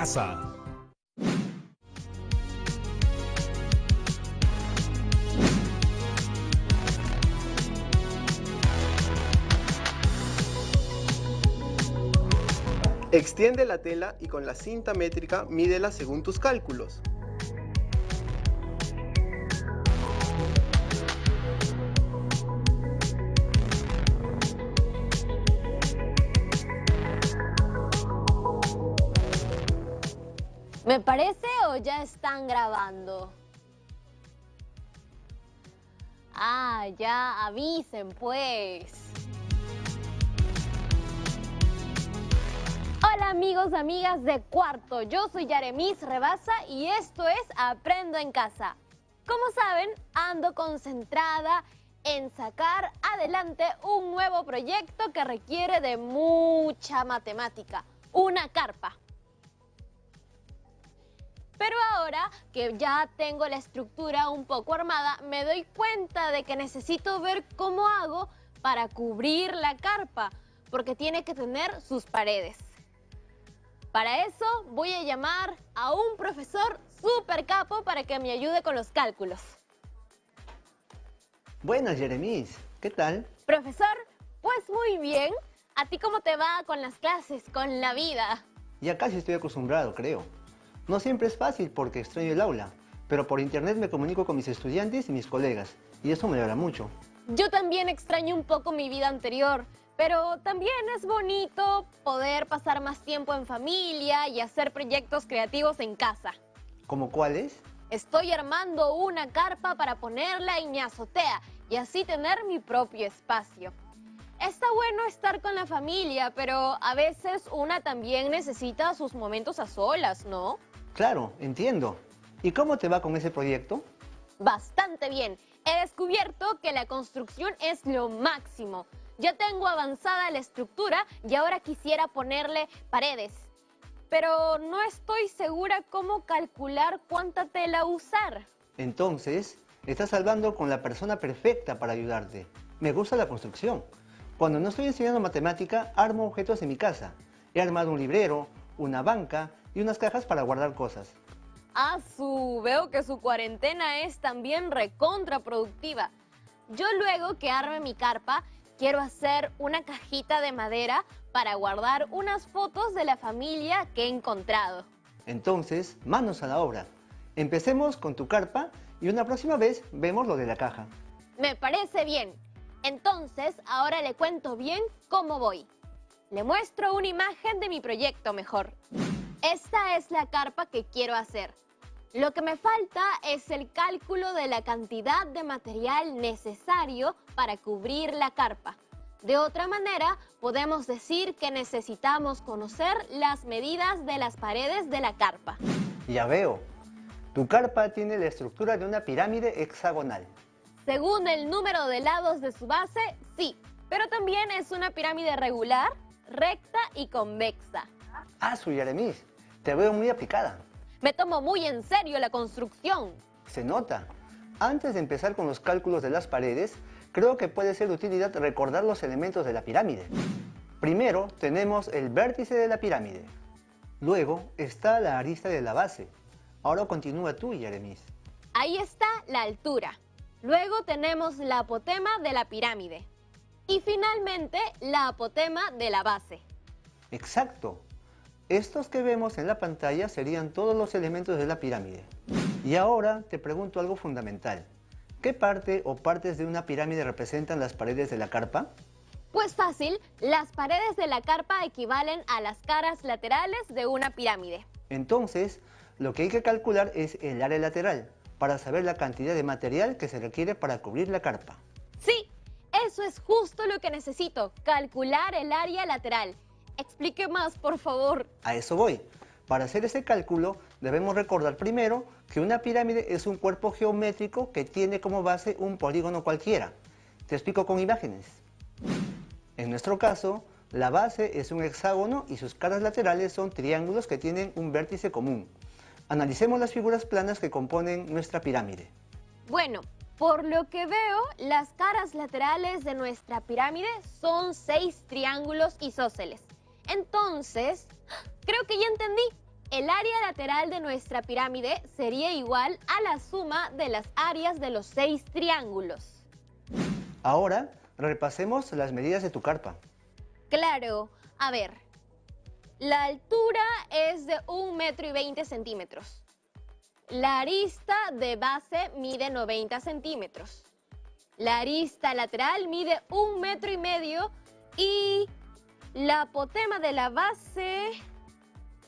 casa. Extiende la tela y con la cinta métrica mídela según tus cálculos. ¿Me parece o ya están grabando? Ah, ya avisen pues. Hola amigos, amigas de cuarto, yo soy Yaremis Rebasa y esto es Aprendo en Casa. Como saben, ando concentrada en sacar adelante un nuevo proyecto que requiere de mucha matemática, una carpa. Pero ahora que ya tengo la estructura un poco armada, me doy cuenta de que necesito ver cómo hago para cubrir la carpa, porque tiene que tener sus paredes. Para eso voy a llamar a un profesor súper capo para que me ayude con los cálculos. Buenas, Yaremis. ¿Qué tal? Profesor, pues muy bien. ¿A ti cómo te va con las clases, con la vida? Ya casi estoy acostumbrado, creo. No siempre es fácil porque extraño el aula, pero por internet me comunico con mis estudiantes y mis colegas, y eso me alegra mucho. Yo también extraño un poco mi vida anterior, pero también es bonito poder pasar más tiempo en familia y hacer proyectos creativos en casa. ¿Cómo cuáles? Estoy armando una carpa para ponerla en mi azotea y así tener mi propio espacio. Está bueno estar con la familia, pero a veces una también necesita sus momentos a solas, ¿no? Claro, entiendo. ¿Y cómo te va con ese proyecto? Bastante bien. He descubierto que la construcción es lo máximo. Ya tengo avanzada la estructura y ahora quisiera ponerle paredes. Pero no estoy segura cómo calcular cuánta tela usar. Entonces, estás hablando con la persona perfecta para ayudarte. Me gusta la construcción. Cuando no estoy enseñando matemática, armo objetos en mi casa. He armado un librero, una banca y unas cajas para guardar cosas. Veo que su cuarentena es también recontraproductiva. Yo luego que arme mi carpa, quiero hacer una cajita de madera para guardar unas fotos de la familia que he encontrado. Entonces, manos a la obra. Empecemos con tu carpa y una próxima vez vemos lo de la caja. Me parece bien. Entonces, ahora le cuento bien cómo voy. Le muestro una imagen de mi proyecto mejor. Esta es la carpa que quiero hacer. Lo que me falta es el cálculo de la cantidad de material necesario para cubrir la carpa. De otra manera, podemos decir que necesitamos conocer las medidas de las paredes de la carpa. Ya veo. Tu carpa tiene la estructura de una pirámide hexagonal. Según el número de lados de su base, sí, pero también es una pirámide regular, recta y convexa. Yaremis, te veo muy aplicada. Me tomo muy en serio la construcción. Se nota. Antes de empezar con los cálculos de las paredes, creo que puede ser de utilidad recordar los elementos de la pirámide. Primero tenemos el vértice de la pirámide. Luego está la arista de la base. Ahora continúa tú, Yaremis. Ahí está la altura. Luego tenemos la apotema de la pirámide. Y finalmente la apotema de la base. Exacto. Estos que vemos en la pantalla serían todos los elementos de la pirámide. Y ahora te pregunto algo fundamental. ¿Qué parte o partes de una pirámide representan las paredes de la carpa? Pues fácil, las paredes de la carpa equivalen a las caras laterales de una pirámide. Entonces, lo que hay que calcular es el área lateral, para saber la cantidad de material que se requiere para cubrir la carpa. Sí, eso es justo lo que necesito, calcular el área lateral. Explique más, por favor. A eso voy. Para hacer ese cálculo, debemos recordar primero que una pirámide es un cuerpo geométrico que tiene como base un polígono cualquiera. Te explico con imágenes. En nuestro caso, la base es un hexágono y sus caras laterales son triángulos que tienen un vértice común. Analicemos las figuras planas que componen nuestra pirámide. Bueno, por lo que veo, las caras laterales de nuestra pirámide son 6 triángulos isósceles. Entonces, creo que ya entendí. El área lateral de nuestra pirámide sería igual a la suma de las áreas de los 6 triángulos. Ahora, repasemos las medidas de tu carpa. Claro, a ver, la altura es de 1,20 m. La arista de base mide 90 centímetros. La arista lateral mide 1,5 m y la apotema de la base,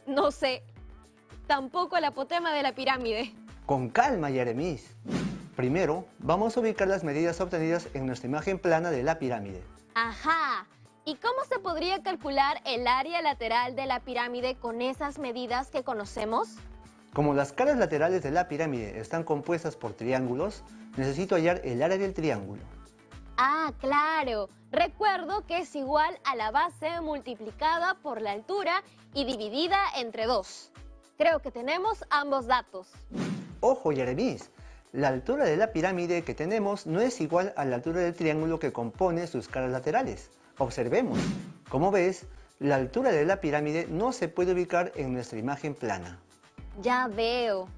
no sé, tampoco la apotema de la pirámide. Con calma, Yeremis. Primero, vamos a ubicar las medidas obtenidas en nuestra imagen plana de la pirámide. Ajá. ¿Y cómo se podría calcular el área lateral de la pirámide con esas medidas que conocemos? Como las caras laterales de la pirámide están compuestas por triángulos, necesito hallar el área del triángulo. Ah, claro. Recuerdo que es igual a la base multiplicada por la altura y dividida entre 2. Creo que tenemos ambos datos. Ojo, Yeremis, la altura de la pirámide que tenemos no es igual a la altura del triángulo que compone sus caras laterales. Observemos. Como ves, la altura de la pirámide no se puede ubicar en nuestra imagen plana. Ya veo.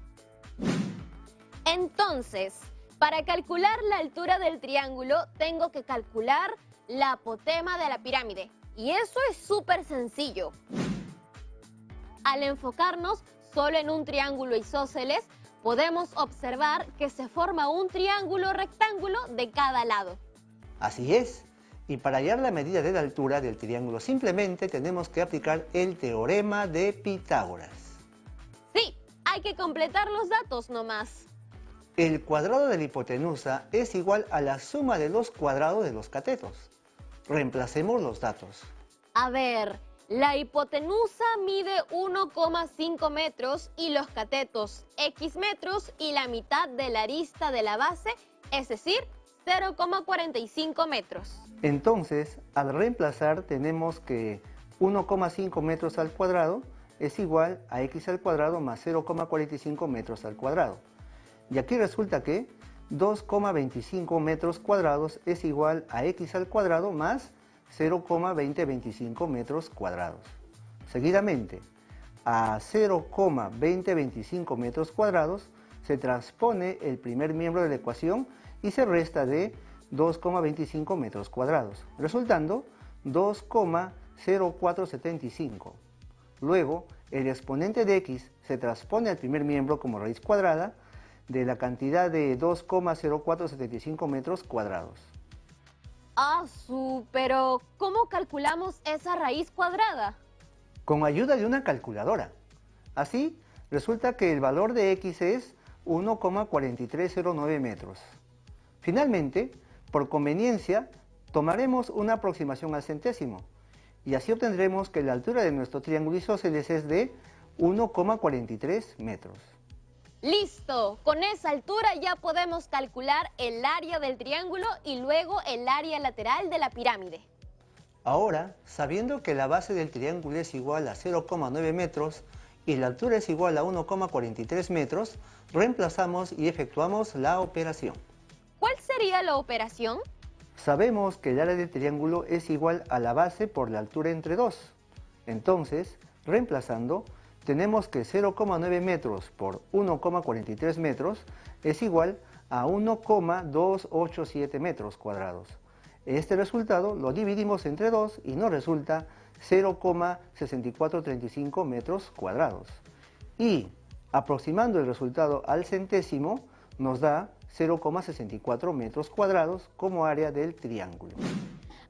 Entonces, para calcular la altura del triángulo, tengo que calcular la apotema de la pirámide. Y eso es súper sencillo. Al enfocarnos solo en un triángulo isósceles, podemos observar que se forma un triángulo rectángulo de cada lado. Así es. Y para hallar la medida de la altura del triángulo simplemente tenemos que aplicar el teorema de Pitágoras. Sí, hay que completar los datos nomás. El cuadrado de la hipotenusa es igual a la suma de los cuadrados de los catetos. Reemplacemos los datos. A ver, la hipotenusa mide 1,5 metros y los catetos X metros y la mitad de la arista de la base, es decir, 0,45 metros. Entonces, al reemplazar tenemos que 1,5 metros al cuadrado es igual a x al cuadrado más 0,45 metros al cuadrado. Y aquí resulta que 2,25 metros cuadrados es igual a x al cuadrado más 0,2025 metros cuadrados. Seguidamente, a 0,2025 metros cuadrados se transpone el primer miembro de la ecuación y se resta de 2,25 metros cuadrados, resultando 2,0475. Luego, el exponente de x se transpone al primer miembro como raíz cuadrada de la cantidad de 2,0475 metros cuadrados. Pero ¿cómo calculamos esa raíz cuadrada? Con ayuda de una calculadora. Así, resulta que el valor de x es 1,4309 metros. Finalmente, por conveniencia, tomaremos una aproximación al centésimo y así obtendremos que la altura de nuestro triángulo isósceles es de 1,43 metros. ¡Listo! Con esa altura ya podemos calcular el área del triángulo y luego el área lateral de la pirámide. Ahora, sabiendo que la base del triángulo es igual a 0,9 metros y la altura es igual a 1,43 metros, reemplazamos y efectuamos la operación. ¿Cuál sería la operación? Sabemos que el área del triángulo es igual a la base por la altura entre 2. Entonces, reemplazando, tenemos que 0,9 metros por 1,43 metros es igual a 1,287 metros cuadrados. Este resultado lo dividimos entre 2 y nos resulta 0,6435 metros cuadrados. Y aproximando el resultado al centésimo nos da 0,64 metros cuadrados como área del triángulo.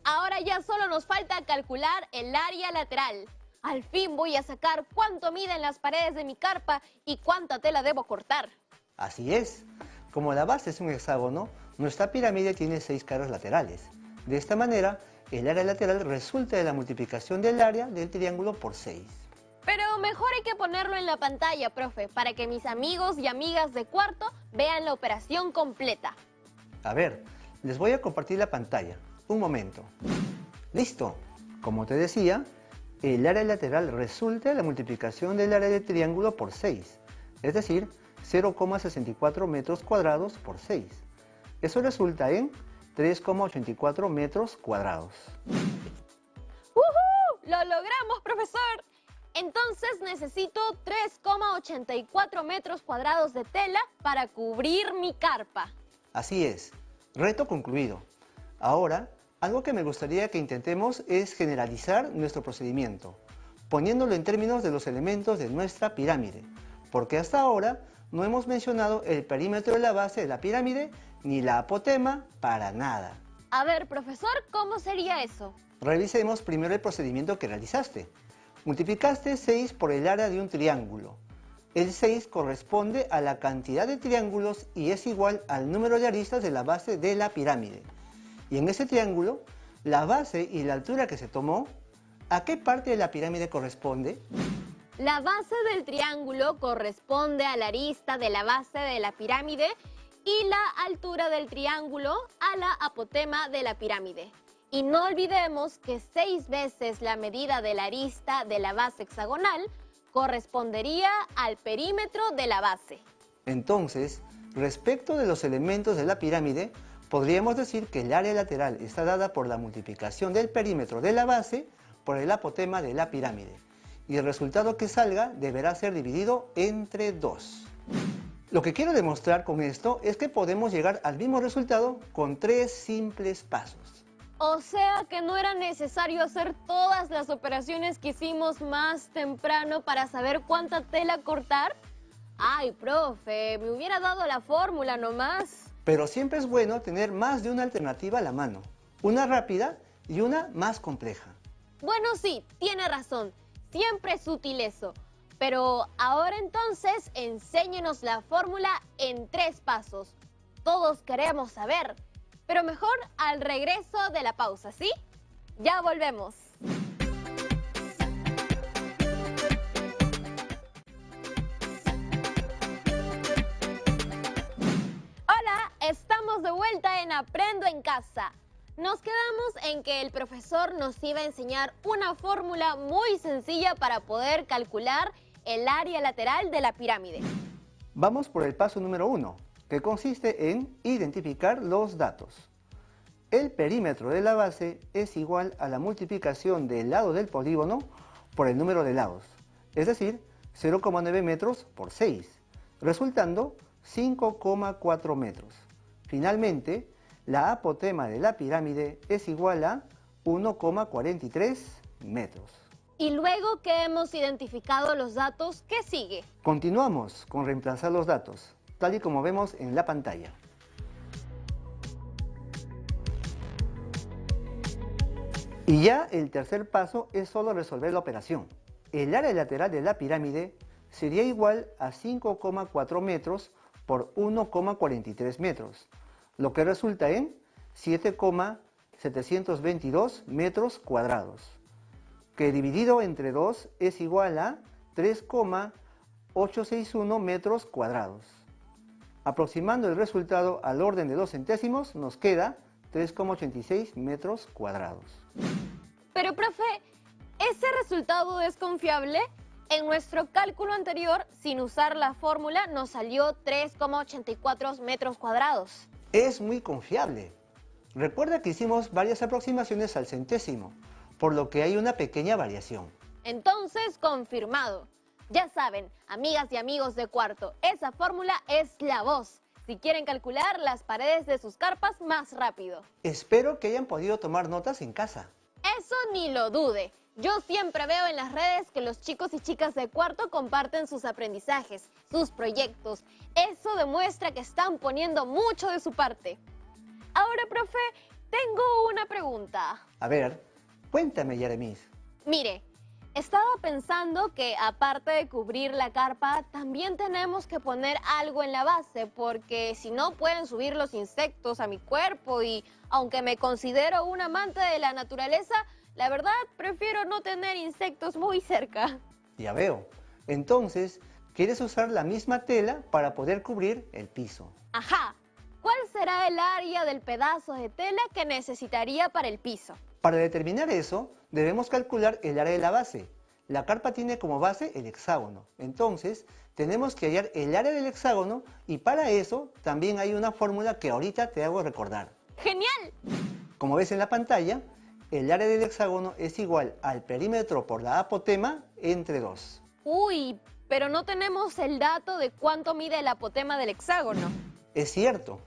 Ahora ya solo nos falta calcular el área lateral. Al fin voy a sacar cuánto miden las paredes de mi carpa y cuánta tela debo cortar. Así es. Como la base es un hexágono, nuestra pirámide tiene 6 caras laterales. De esta manera, el área lateral resulta de la multiplicación del área del triángulo por 6. Pero mejor hay que ponerlo en la pantalla, profe, para que mis amigos y amigas de cuarto vean la operación completa. A ver, les voy a compartir la pantalla. Un momento. ¡Listo! Como te decía, el área lateral resulta de la multiplicación del área del triángulo por 6, es decir, 0,64 metros cuadrados por 6. Eso resulta en 3,84 metros cuadrados. ¡Uhú! ¡Lo logramos, profesor! Entonces necesito 3,84 metros cuadrados de tela para cubrir mi carpa. Así es, reto concluido. Ahora, algo que me gustaría que intentemos es generalizar nuestro procedimiento, poniéndolo en términos de los elementos de nuestra pirámide, porque hasta ahora no hemos mencionado el perímetro de la base de la pirámide ni la apotema para nada. A ver, profesor, ¿cómo sería eso? Revisemos primero el procedimiento que realizaste. Multiplicaste 6 por el área de un triángulo. El 6 corresponde a la cantidad de triángulos y es igual al número de aristas de la base de la pirámide. Y en ese triángulo, la base y la altura que se tomó, ¿a qué parte de la pirámide corresponde? La base del triángulo corresponde a la arista de la base de la pirámide y la altura del triángulo a la apotema de la pirámide. Y no olvidemos que 6 veces la medida de la arista de la base hexagonal correspondería al perímetro de la base. Entonces, respecto de los elementos de la pirámide, podríamos decir que el área lateral está dada por la multiplicación del perímetro de la base por el apotema de la pirámide. Y el resultado que salga deberá ser dividido entre 2. Lo que quiero demostrar con esto es que podemos llegar al mismo resultado con 3 simples pasos. O sea que no era necesario hacer todas las operaciones que hicimos más temprano para saber cuánta tela cortar. Ay, profe, me hubiera dado la fórmula nomás. Pero siempre es bueno tener más de una alternativa a la mano, una rápida y una más compleja. Bueno, sí, tiene razón, siempre es útil eso. Pero ahora entonces, enséñenos la fórmula en 3 pasos. Todos queremos saber. Pero mejor al regreso de la pausa, ¿sí? Ya volvemos. Hola, estamos de vuelta en Aprendo en Casa. Nos quedamos en que el profesor nos iba a enseñar una fórmula muy sencilla para poder calcular el área lateral de la pirámide. Vamos por el paso número 1, que consiste en identificar los datos. El perímetro de la base es igual a la multiplicación del lado del polígono por el número de lados, es decir, 0,9 metros por 6, resultando 5,4 metros. Finalmente, la apotema de la pirámide es igual a 1,43 metros. Y luego que hemos identificado los datos, ¿qué sigue? Continuamos con reemplazar los datos, tal y como vemos en la pantalla. Y ya el tercer paso es solo resolver la operación. El área lateral de la pirámide sería igual a 5,4 metros por 1,43 metros, lo que resulta en 7,722 metros cuadrados, que dividido entre 2 es igual a 3,861 metros cuadrados. Aproximando el resultado al orden de 2 centésimos, nos queda 3,86 metros cuadrados. Pero, profe, ¿ese resultado es confiable? En nuestro cálculo anterior, sin usar la fórmula, nos salió 3,84 metros cuadrados. Es muy confiable. Recuerda que hicimos varias aproximaciones al centésimo, por lo que hay una pequeña variación. Entonces, confirmado. Ya saben, amigas y amigos de cuarto, esa fórmula es la voz. Si quieren calcular las paredes de sus carpas más rápido. Espero que hayan podido tomar notas en casa. Eso ni lo dude. Yo siempre veo en las redes que los chicos y chicas de cuarto comparten sus aprendizajes, sus proyectos. Eso demuestra que están poniendo mucho de su parte. Ahora, profe, tengo una pregunta. A ver, cuéntame, Yeremis. Mire, estaba pensando que aparte de cubrir la carpa, también tenemos que poner algo en la base, porque si no pueden subir los insectos a mi cuerpo y aunque me considero un amante de la naturaleza, la verdad prefiero no tener insectos muy cerca. Ya veo. Entonces, ¿quieres usar la misma tela para poder cubrir el piso? Ajá. ¿Cuál será el área del pedazo de tela que necesitaría para el piso? Para determinar eso, debemos calcular el área de la base. La carpa tiene como base el hexágono. Entonces, tenemos que hallar el área del hexágono y para eso también hay una fórmula que ahorita te hago recordar. ¡Genial! Como ves en la pantalla, el área del hexágono es igual al perímetro por la apotema entre 2. Uy, pero no tenemos el dato de cuánto mide el apotema del hexágono. Es cierto,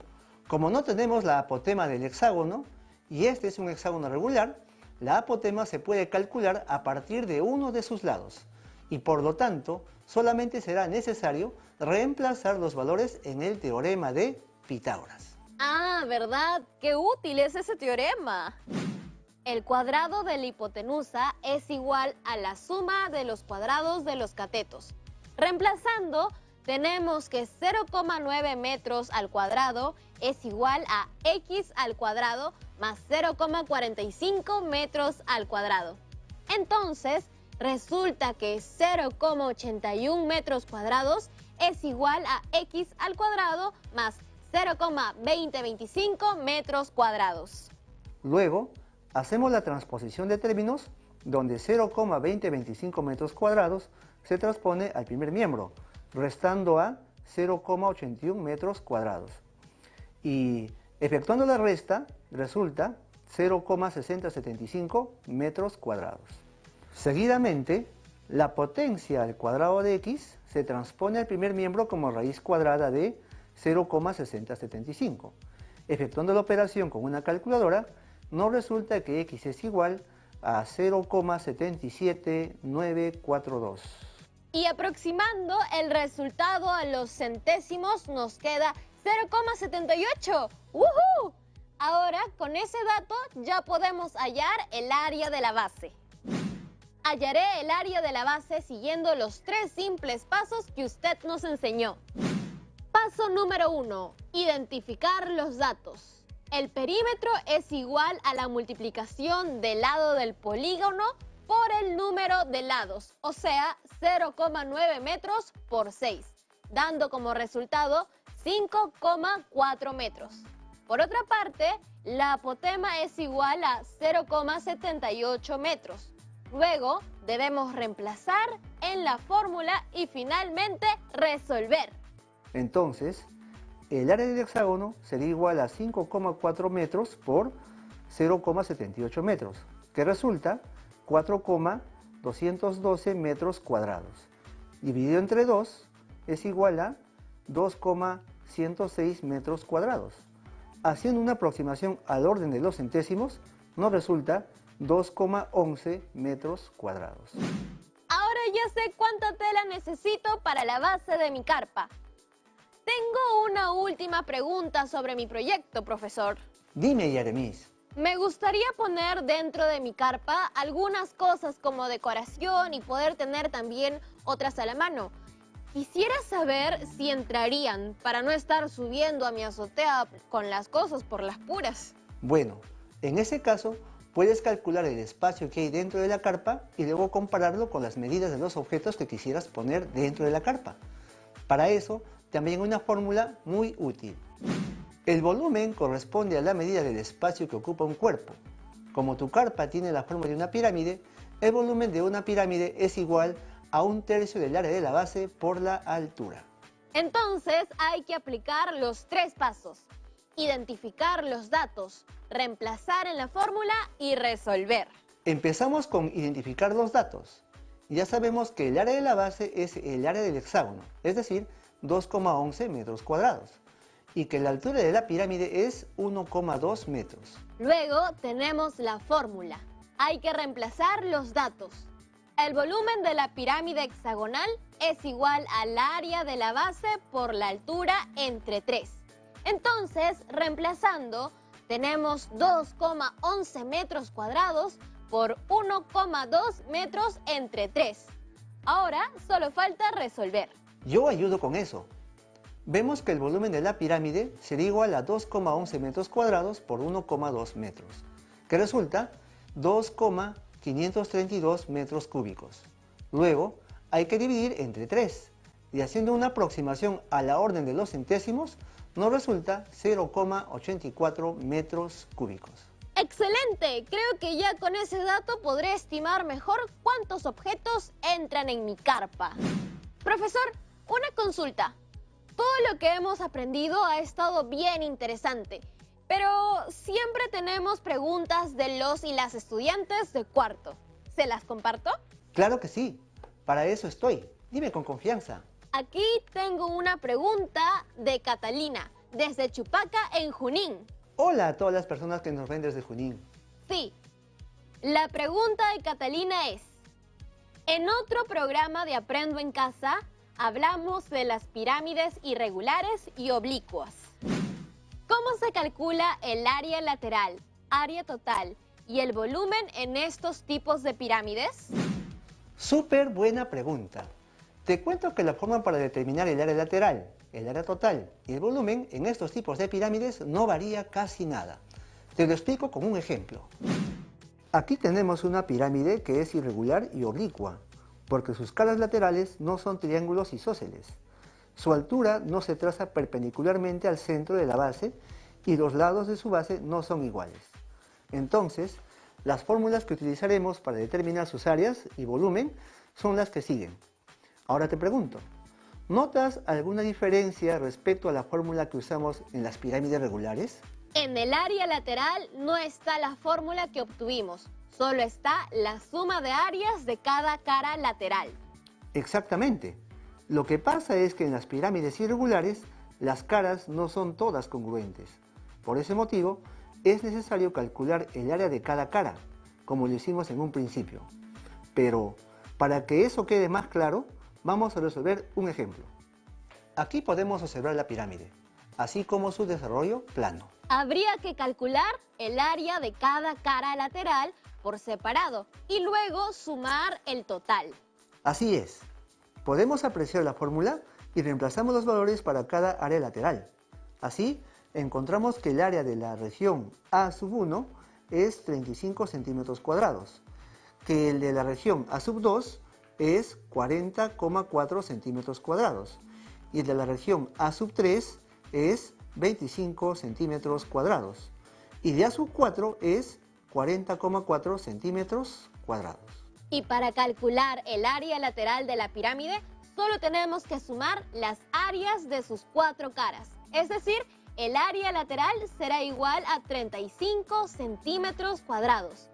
como no tenemos la apotema del hexágono, y este es un hexágono regular, la apotema se puede calcular a partir de uno de sus lados, y por lo tanto, solamente será necesario reemplazar los valores en el teorema de Pitágoras. Ah, ¿verdad? ¡Qué útil es ese teorema! El cuadrado de la hipotenusa es igual a la suma de los cuadrados de los catetos. Reemplazando, tenemos que 0,9 metros al cuadrado es igual a x al cuadrado más 0,45 metros al cuadrado. Entonces, resulta que 0,81 metros cuadrados es igual a x al cuadrado más 0,2025 metros cuadrados. Luego, hacemos la transposición de términos donde 0,2025 metros cuadrados se transpone al primer miembro, restando a 0,81 metros cuadrados. Y efectuando la resta, resulta 0,6075 metros cuadrados. Seguidamente, la potencia al cuadrado de x se transpone al primer miembro como raíz cuadrada de 0,6075. Efectuando la operación con una calculadora, nos resulta que x es igual a 0,77942. Y aproximando el resultado a los centésimos nos queda 0,78. ¡Woohoo! Ahora, con ese dato ya podemos hallar el área de la base. Hallaré el área de la base siguiendo los 3 simples pasos que usted nos enseñó. Paso número 1. Identificar los datos. El perímetro es igual a la multiplicación del lado del polígono por el número de lados, o sea, 0,9 metros por 6, dando como resultado 5,4 metros. Por otra parte, la apotema es igual a 0,78 metros. Luego, debemos reemplazar en la fórmula y finalmente resolver. Entonces, el área del hexágono sería igual a 5,4 metros por 0,78 metros, que resulta 4,212 metros cuadrados. Dividido entre 2 es igual a 2,106 metros cuadrados. Haciendo una aproximación al orden de los centésimos, nos resulta 2,11 metros cuadrados. Ahora ya sé cuánta tela necesito para la base de mi carpa. Tengo una última pregunta sobre mi proyecto, profesor. Dime, Yeremis. Me gustaría poner dentro de mi carpa algunas cosas como decoración y poder tener también otras a la mano. Quisiera saber si entrarían para no estar subiendo a mi azotea con las cosas por las puras. Bueno, en ese caso, puedes calcular el espacio que hay dentro de la carpa y luego compararlo con las medidas de los objetos que quisieras poner dentro de la carpa. Para eso, también hay una fórmula muy útil. El volumen corresponde a la medida del espacio que ocupa un cuerpo. Como tu carpa tiene la forma de una pirámide, el volumen de una pirámide es igual a 1/3 del área de la base por la altura. Entonces hay que aplicar los 3 pasos. Identificar los datos, reemplazar en la fórmula y resolver. Empezamos con identificar los datos. Ya sabemos que el área de la base es el área del hexágono, es decir, 2,11 metros cuadrados, y que la altura de la pirámide es 1,2 metros. Luego tenemos la fórmula. Hay que reemplazar los datos. El volumen de la pirámide hexagonal es igual al área de la base por la altura entre 3. Entonces, reemplazando, tenemos 2,11 metros cuadrados por 1,2 metros entre 3. Ahora solo falta resolver. Yo ayudo con eso. Vemos que el volumen de la pirámide sería igual a 2,11 metros cuadrados por 1,2 metros, que resulta 2,532 metros cúbicos. Luego, hay que dividir entre 3, y haciendo una aproximación a la orden de los centésimos, nos resulta 0,84 metros cúbicos. ¡Excelente! Creo que ya con ese dato podré estimar mejor cuántos objetos entran en mi carpa. Profesor, una consulta. Todo lo que hemos aprendido ha estado bien interesante, pero siempre tenemos preguntas de los y las estudiantes de cuarto. ¿Se las comparto? Claro que sí. Para eso estoy. Dime con confianza. Aquí tengo una pregunta de Catalina, desde Chupaca, en Junín. Hola a todas las personas que nos ven desde Junín. Sí. La pregunta de Catalina es: en otro programa de Aprendo en Casa, hablamos de las pirámides irregulares y oblicuas. ¿Cómo se calcula el área lateral, área total y el volumen en estos tipos de pirámides? Súper buena pregunta. Te cuento que la forma para determinar el área lateral, el área total y el volumen en estos tipos de pirámides no varía casi nada. Te lo explico con un ejemplo. Aquí tenemos una pirámide que es irregular y oblicua, porque sus caras laterales no son triángulos isósceles. Su altura no se traza perpendicularmente al centro de la base y los lados de su base no son iguales. Entonces, las fórmulas que utilizaremos para determinar sus áreas y volumen son las que siguen. Ahora te pregunto, ¿notas alguna diferencia respecto a la fórmula que usamos en las pirámides regulares? En el área lateral no está la fórmula que obtuvimos, solo está la suma de áreas de cada cara lateral. Exactamente. Lo que pasa es que en las pirámides irregulares las caras no son todas congruentes. Por ese motivo, es necesario calcular el área de cada cara, como lo hicimos en un principio. Pero, para que eso quede más claro, vamos a resolver un ejemplo. Aquí podemos observar la pirámide, así como su desarrollo plano. Habría que calcular el área de cada cara lateral por separado y luego sumar el total. Así es. Podemos apreciar la fórmula y reemplazamos los valores para cada área lateral. Así, encontramos que el área de la región A1 es 35 centímetros cuadrados, que el de la región A2 es 40,4 centímetros cuadrados y el de la región A3 es 25 centímetros cuadrados y de A4 es 40,4 centímetros cuadrados. Y para calcular el área lateral de la pirámide, solo tenemos que sumar las áreas de sus cuatro caras. Es decir, el área lateral será igual a 35 centímetros cuadrados,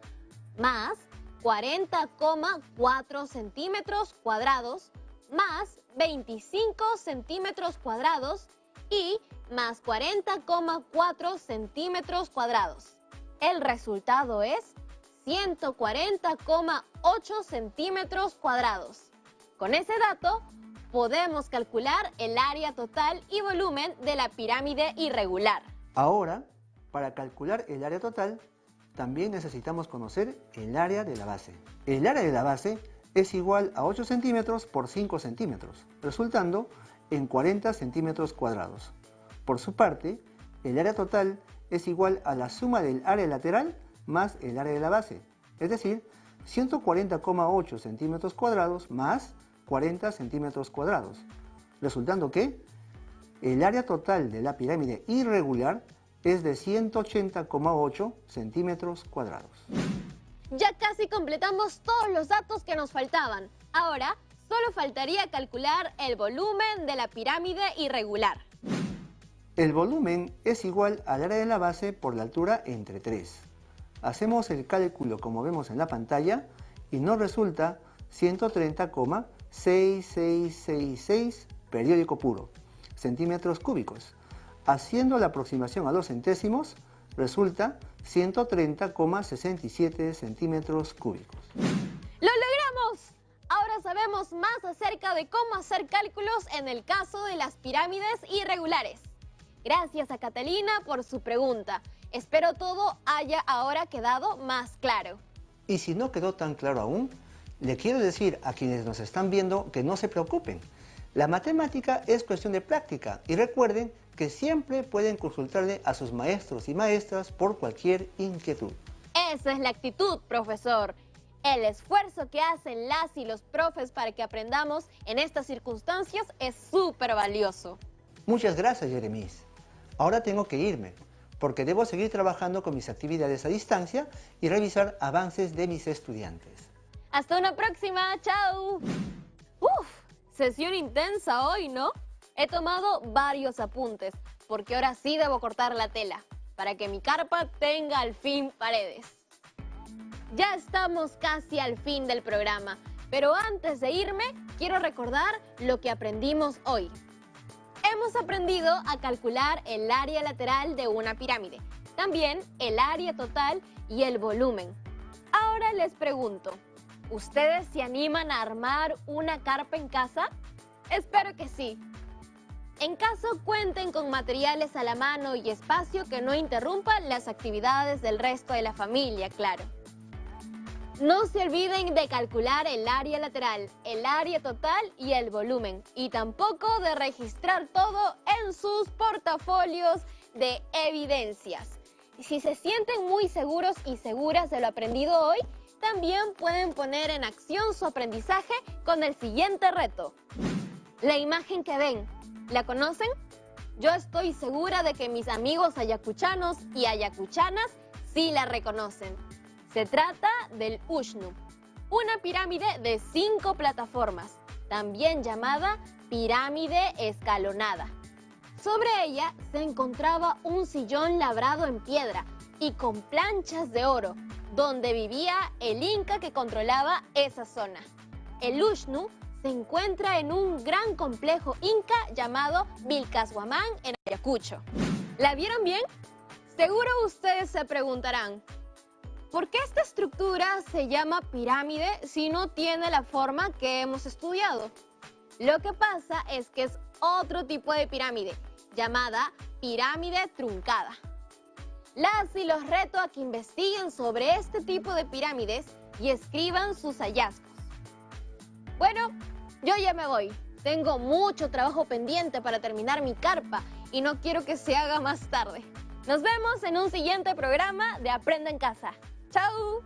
más 40,4 centímetros cuadrados, más 25 centímetros cuadrados y más 40,4 centímetros cuadrados. El resultado es 140,8 centímetros cuadrados. Con ese dato, podemos calcular el área total y volumen de la pirámide irregular. Ahora, para calcular el área total, también necesitamos conocer el área de la base. El área de la base es igual a 8 centímetros por 5 centímetros, resultando en 40 centímetros cuadrados. Por su parte, el área total es igual a la suma del área lateral más el área de la base, es decir, 140,8 centímetros cuadrados más 40 centímetros cuadrados, resultando que el área total de la pirámide irregular es de 180,8 centímetros cuadrados. Ya casi completamos todos los datos que nos faltaban. Ahora, solo faltaría calcular el volumen de la pirámide irregular. El volumen es igual al área de la base por la altura entre 3. Hacemos el cálculo como vemos en la pantalla y nos resulta 130,6666 periódico puro, centímetros cúbicos. Haciendo la aproximación a los centésimos, resulta 130,67 centímetros cúbicos. ¡Lo logramos! Ahora sabemos más acerca de cómo hacer cálculos en el caso de las pirámides irregulares. Gracias a Catalina por su pregunta. Espero todo haya ahora quedado más claro. Y si no quedó tan claro aún, le quiero decir a quienes nos están viendo que no se preocupen. La matemática es cuestión de práctica y recuerden que siempre pueden consultarle a sus maestros y maestras por cualquier inquietud. Esa es la actitud, profesor. El esfuerzo que hacen las y los profes para que aprendamos en estas circunstancias es súper valioso. Muchas gracias, Jeremis. Ahora tengo que irme, porque debo seguir trabajando con mis actividades a distancia y revisar avances de mis estudiantes. Hasta una próxima, chao. Uf, sesión intensa hoy, ¿no? He tomado varios apuntes, porque ahora sí debo cortar la tela. para que mi carpa tenga al fin paredes. Ya estamos casi al fin del programa, pero antes de irme, quiero recordar lo que aprendimos hoy. Hemos aprendido a calcular el área lateral de una pirámide, también el área total y el volumen. Ahora les pregunto, ¿ustedes se animan a armar una carpa en casa? Espero que sí. En caso cuenten con materiales a la mano y espacio que no interrumpan las actividades del resto de la familia, claro. No se olviden de calcular el área lateral, el área total y el volumen. Y tampoco de registrar todo en sus portafolios de evidencias. Si se sienten muy seguros y seguras de lo aprendido hoy, también pueden poner en acción su aprendizaje con el siguiente reto. La imagen que ven, ¿la conocen? Yo estoy segura de que mis amigos ayacuchanos y ayacuchanas sí la reconocen. Se trata del Ushnu, una pirámide de 5 plataformas, también llamada pirámide escalonada. Sobre ella se encontraba un sillón labrado en piedra y con planchas de oro, donde vivía el inca que controlaba esa zona. El Ushnu se encuentra en un gran complejo inca llamado Vilcashuamán en Ayacucho. ¿La vieron bien? Seguro ustedes se preguntarán, ¿por qué esta estructura se llama pirámide si no tiene la forma que hemos estudiado? Lo que pasa es que es otro tipo de pirámide, llamada pirámide truncada. Las y los reto a que investiguen sobre este tipo de pirámides y escriban sus hallazgos. Bueno, yo ya me voy. Tengo mucho trabajo pendiente para terminar mi carpa y no quiero que se haga más tarde. Nos vemos en un siguiente programa de Aprende en Casa. ¡Chao!